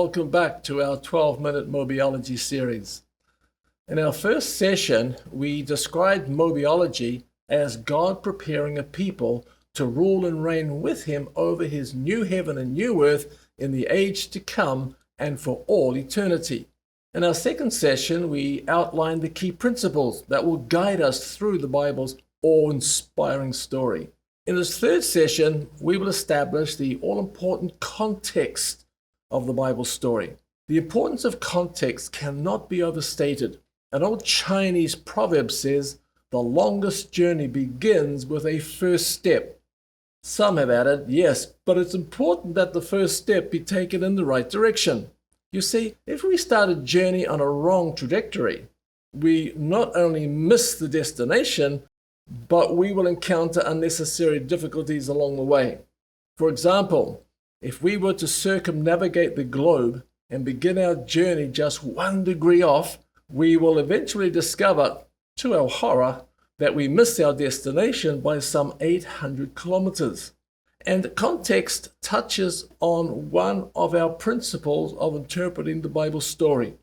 welcome back to our 12-minute Mobiology series. In our first session, we described Mobiology as God preparing a people to rule and reign with him over his new heaven and new earth in the age to come and for all eternity. In our second session, we outlined the key principles that will guide us through the Bible's awe-inspiring story. In this third session, we will establish the all-important context of the Bible story. The importance of context cannot be overstated. An old Chinese proverb says, "The longest journey begins with a first step." Some have added, yes, but it's important that the first step be taken in the right direction. You see, if we start a journey on a wrong trajectory, we not only miss the destination, but we will encounter unnecessary difficulties along the way. For example, if we were to circumnavigate the globe and begin our journey just 1 degree off, we will eventually discover, to our horror, that we missed our destination by some 800 kilometers. And context touches on one of our principles of interpreting the Bible story.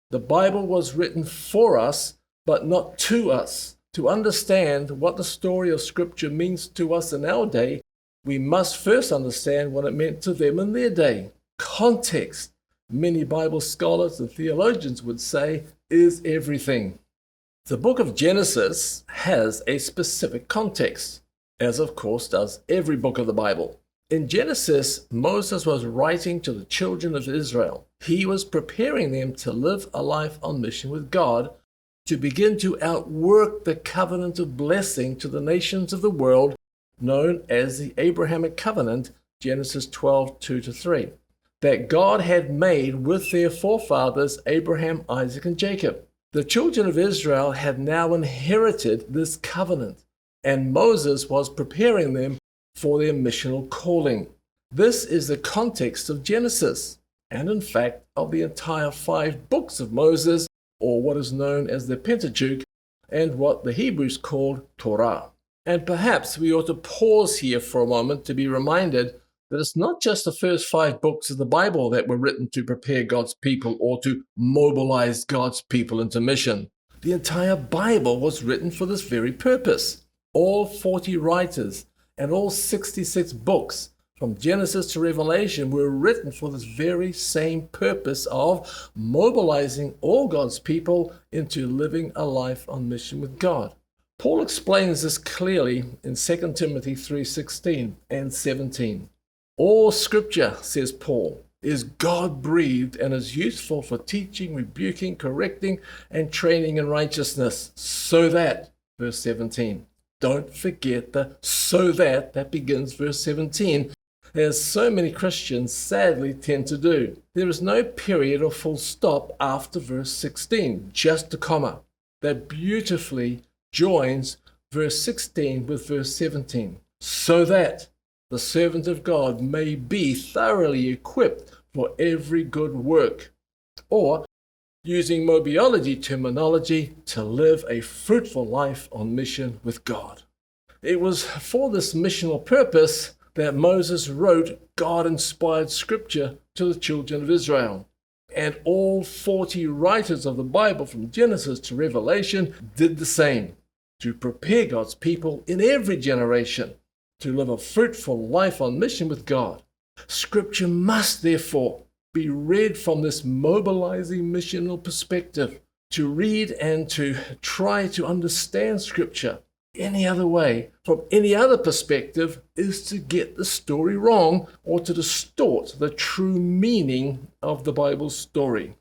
The Bible was written for us, but not to us. To understand what the story of Scripture means to us in our day, we must first understand what it meant to them in their day. Context, many Bible scholars and theologians would say, is everything. The book of Genesis has a specific context, as of course does every book of the Bible. In Genesis, Moses was writing to the children of Israel. He was preparing them to live a life on mission with God, to begin to outwork the covenant of blessing to the nations of the world, known as the Abrahamic covenant, Genesis 12:2-3, that God had made with their forefathers Abraham, Isaac, and Jacob. The children of Israel had now inherited this covenant, and Moses was preparing them for their missional calling. This is the context of Genesis, and in fact of the entire 5 books of Moses, or what is known as the Pentateuch, and what the Hebrews called Torah. And perhaps we ought to pause here for a moment to be reminded that it's not just the first 5 books of the Bible that were written to prepare God's people or to mobilize God's people into mission. The entire Bible was written for this very purpose. All 40 writers and all 66 books, from Genesis to Revelation, were written for this very same purpose of mobilizing all God's people into living a life on mission with God. Paul explains this clearly in 2 Timothy 3:16 and 17. All Scripture, says Paul, is God-breathed and is useful for teaching, rebuking, correcting, and training in righteousness, so that, verse 17, don't forget the so that begins verse 17, as so many Christians sadly tend to do. There is no period or full stop after verse 16, just a comma, that beautifully joins verse 16 with verse 17, so that the servant of God may be thoroughly equipped for every good work, or, using Mobiology terminology, to live a fruitful life on mission with God. It was for this missional purpose that Moses wrote God-inspired Scripture to the children of Israel. And all 40 writers of the Bible from Genesis to Revelation did the same, to prepare God's people in every generation to live a fruitful life on mission with God. Scripture must therefore be read from this mobilizing missional perspective. To read and to try to understand Scripture any other way, from any other perspective, is to get the story wrong or to distort the true meaning of the Bible's story.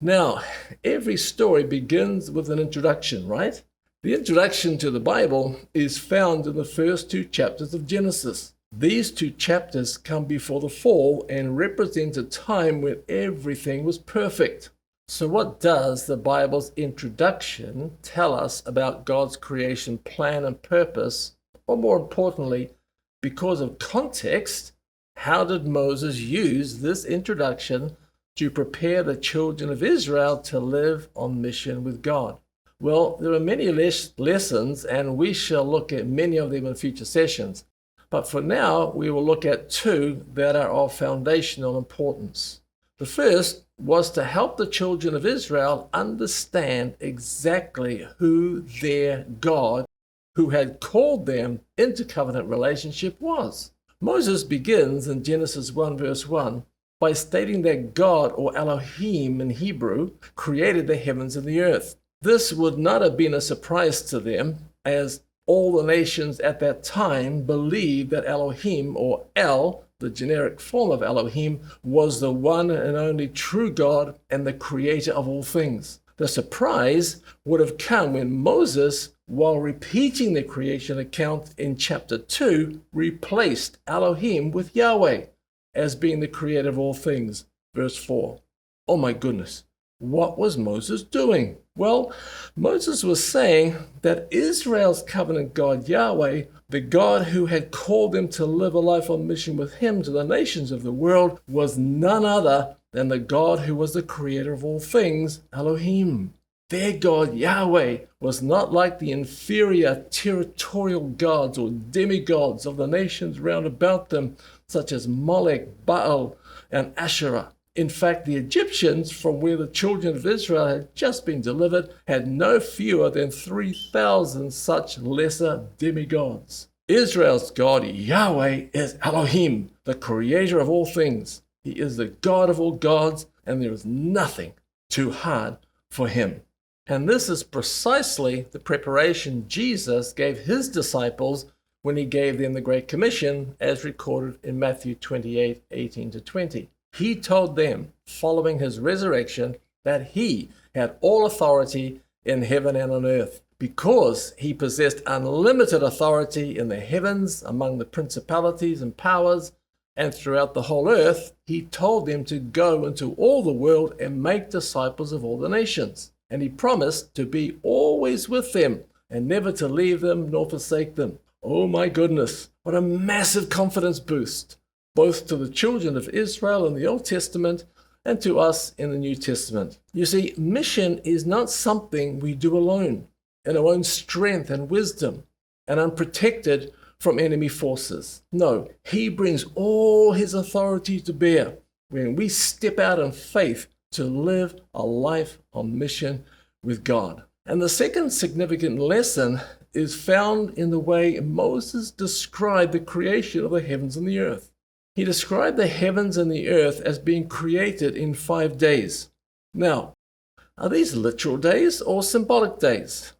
Now, every story begins with an introduction, right? The introduction to the Bible is found in the first 2 chapters of Genesis. These 2 chapters come before the fall and represent a time when everything was perfect. So what does the Bible's introduction tell us about God's creation plan and purpose? Or more importantly, because of context, how did Moses use this introduction to prepare the children of Israel to live on mission with God? Well, there are many lessons, and we shall look at many of them in future sessions. But for now, we will look at 2 that are of foundational importance. The first was to help the children of Israel understand exactly who their God, who had called them into covenant relationship, was. Moses begins in Genesis 1 verse 1 by stating that God, or Elohim in Hebrew, created the heavens and the earth. This would not have been a surprise to them, as all the nations at that time believed that Elohim, or El, the generic form of Elohim, was the one and only true God and the creator of all things. The surprise would have come when Moses, while repeating the creation account in chapter 2, replaced Elohim with Yahweh as being the creator of all things. Verse 4. Oh my goodness, what was Moses doing? Well, Moses was saying that Israel's covenant God Yahweh, the God who had called them to live a life on mission with him to the nations of the world, was none other than the God who was the creator of all things, Elohim. Their God Yahweh was not like the inferior territorial gods or demigods of the nations round about them, such as Molech, Baal, and Asherah. In fact, the Egyptians, from where the children of Israel had just been delivered, had no fewer than 3,000 such lesser demigods. Israel's God, Yahweh, is Elohim, the creator of all things. He is the God of all gods, and there is nothing too hard for him. And this is precisely the preparation Jesus gave his disciples when he gave them the Great Commission, as recorded in Matthew 28:18-20. He told them, following his resurrection, that he had all authority in heaven and on earth. Because he possessed unlimited authority in the heavens, among the principalities and powers, and throughout the whole earth, he told them to go into all the world and make disciples of all the nations. And he promised to be always with them and never to leave them nor forsake them. Oh my goodness, what a massive confidence boost, both to the children of Israel in the Old Testament and to us in the New Testament. You see, mission is not something we do alone, in our own strength and wisdom, and unprotected from enemy forces. No, he brings all his authority to bear when we step out in faith to live a life on mission with God. And the second significant lesson is found in the way Moses described the creation of the heavens and the earth. He described the heavens and the earth as being created in 5 days. Now, are these literal days or symbolic days?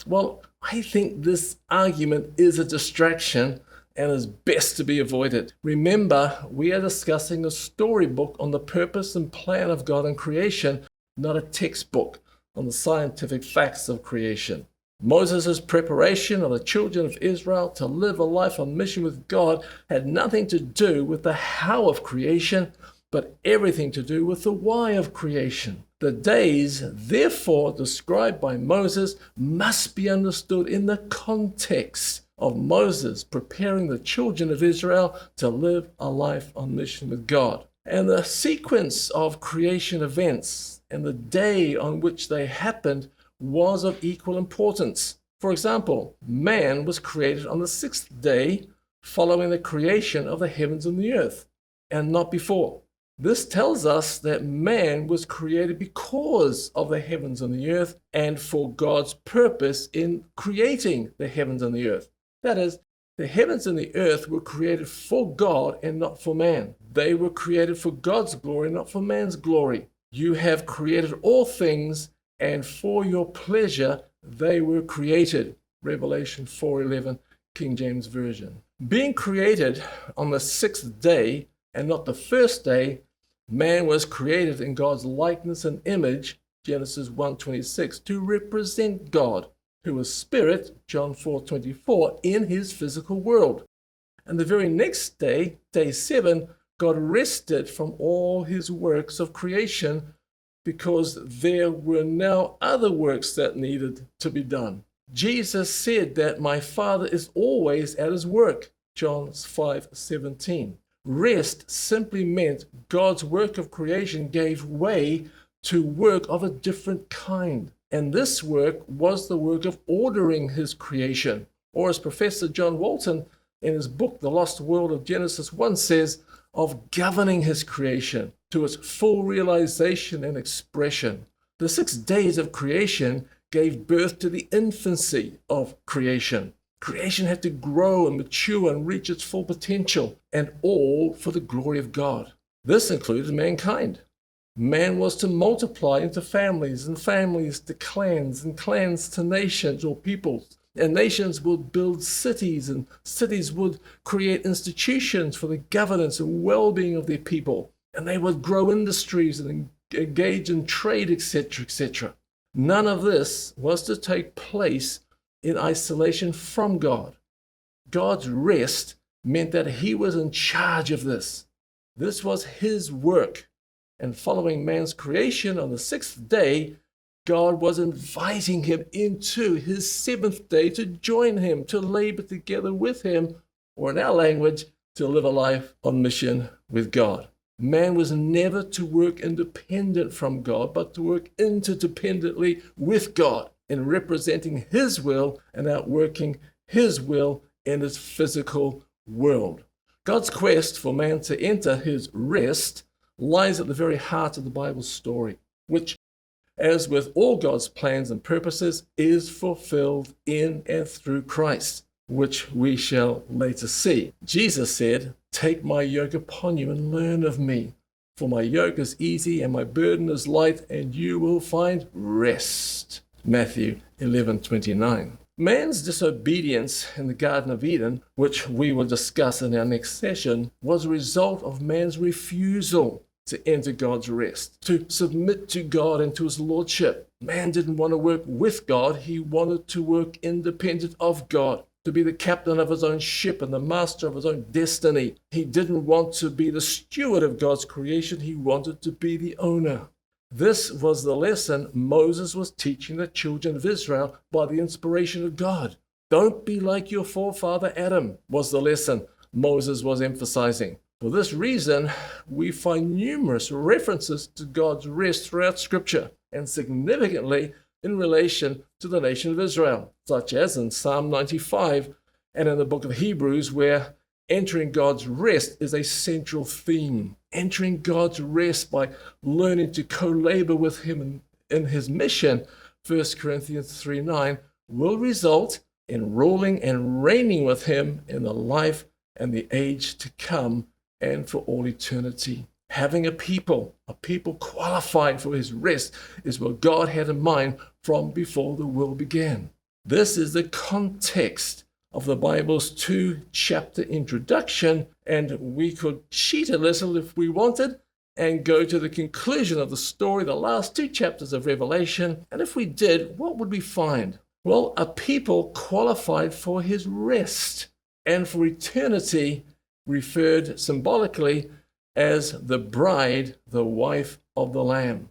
Well, I think this argument is a distraction and is best to be avoided. Remember, we are discussing a storybook on the purpose and plan of God in creation, not a textbook on the scientific facts of creation. Moses' preparation of the children of Israel to live a life on mission with God had nothing to do with the how of creation, but everything to do with the why of creation. The days, therefore, described by Moses must be understood in the context of Moses preparing the children of Israel to live a life on mission with God. And the sequence of creation events and the day on which they happened was of equal importance. For example, man was created on the 6th day following the creation of the heavens and the earth, and not before. This tells us that man was created because of the heavens and the earth and for God's purpose in creating the heavens and the earth. That is, the heavens and the earth were created for God and not for man. They were created for God's glory, not for man's glory. You have created all things, and for your pleasure they were created. Revelation 4:11, King James Version. Being created on the 6th day and not the first day, man was created in God's likeness and image, Genesis 1:26, to represent God, who is spirit, John 4:24, in his physical world. And the very next day, day 7, God rested from all his works of creation because there were now other works that needed to be done. Jesus said that my Father is always at his work, John 5:17. Rest simply meant God's work of creation gave way to work of a different kind. And this work was the work of ordering his creation. Or as Professor John Walton in his book, The Lost World of Genesis 1 says, of governing his creation. to its full realization and expression. The 6 days of creation gave birth to the infancy of creation. Creation had to grow and mature and reach its full potential, and all for the glory of God. This included mankind. Man was to multiply into families, and families to clans, and clans to nations or peoples. And nations would build cities, and cities would create institutions for the governance and well-being of their people. And they would grow industries and engage in trade, etc., etc. None of this was to take place in isolation from God. God's rest meant that he was in charge of this. This was his work. And following man's creation on the 6th day, God was inviting him into his 7th day to join him, to labor together with him, or in our language, to live a life on mission with God. Man was never to work independent from God, but to work interdependently with God in representing his will and outworking his will in his physical world. God's quest for man to enter his rest lies at the very heart of the Bible story, which, as with all God's plans and purposes, is fulfilled in and through Christ, which we shall later see. Jesus said, "Take my yoke upon you and learn of me, for my yoke is easy and my burden is light, and you will find rest." Matthew 11:29. Man's disobedience in the Garden of Eden, which we will discuss in our next session, was a result of man's refusal to enter God's rest, to submit to God and to his lordship. Man didn't want to work with God, he wanted to work independent of God, to be the captain of his own ship and the master of his own destiny. He didn't want to be the steward of God's creation, he wanted to be the owner. This was the lesson Moses was teaching the children of Israel by the inspiration of God. Don't be like your forefather Adam, was the lesson Moses was emphasizing. For this reason, we find numerous references to God's rest throughout Scripture, and significantly in relation to the nation of Israel, such as in Psalm 95 and in the book of Hebrews, where entering God's rest is a central theme. Entering God's rest by learning to co-labor with him in his mission, 1 Corinthians 3:9, will result in ruling and reigning with him in the life and the age to come and for all eternity. Having a people qualified for his rest is what God had in mind from before the world began. This is the context of the Bible's 2-chapter introduction, and we could cheat a little if we wanted and go to the conclusion of the story, the last 2 chapters of Revelation. And if we did, what would we find? Well, a people qualified for his rest and for eternity, referred symbolically as the bride, the wife of the Lamb.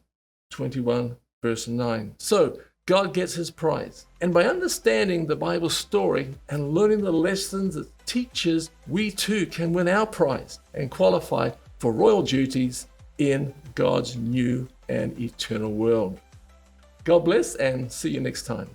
21 verse 9. So God gets his prize. And by understanding the Bible story and learning the lessons it teaches, we too can win our prize and qualify for royal duties in God's new and eternal world. God bless, and see you next time.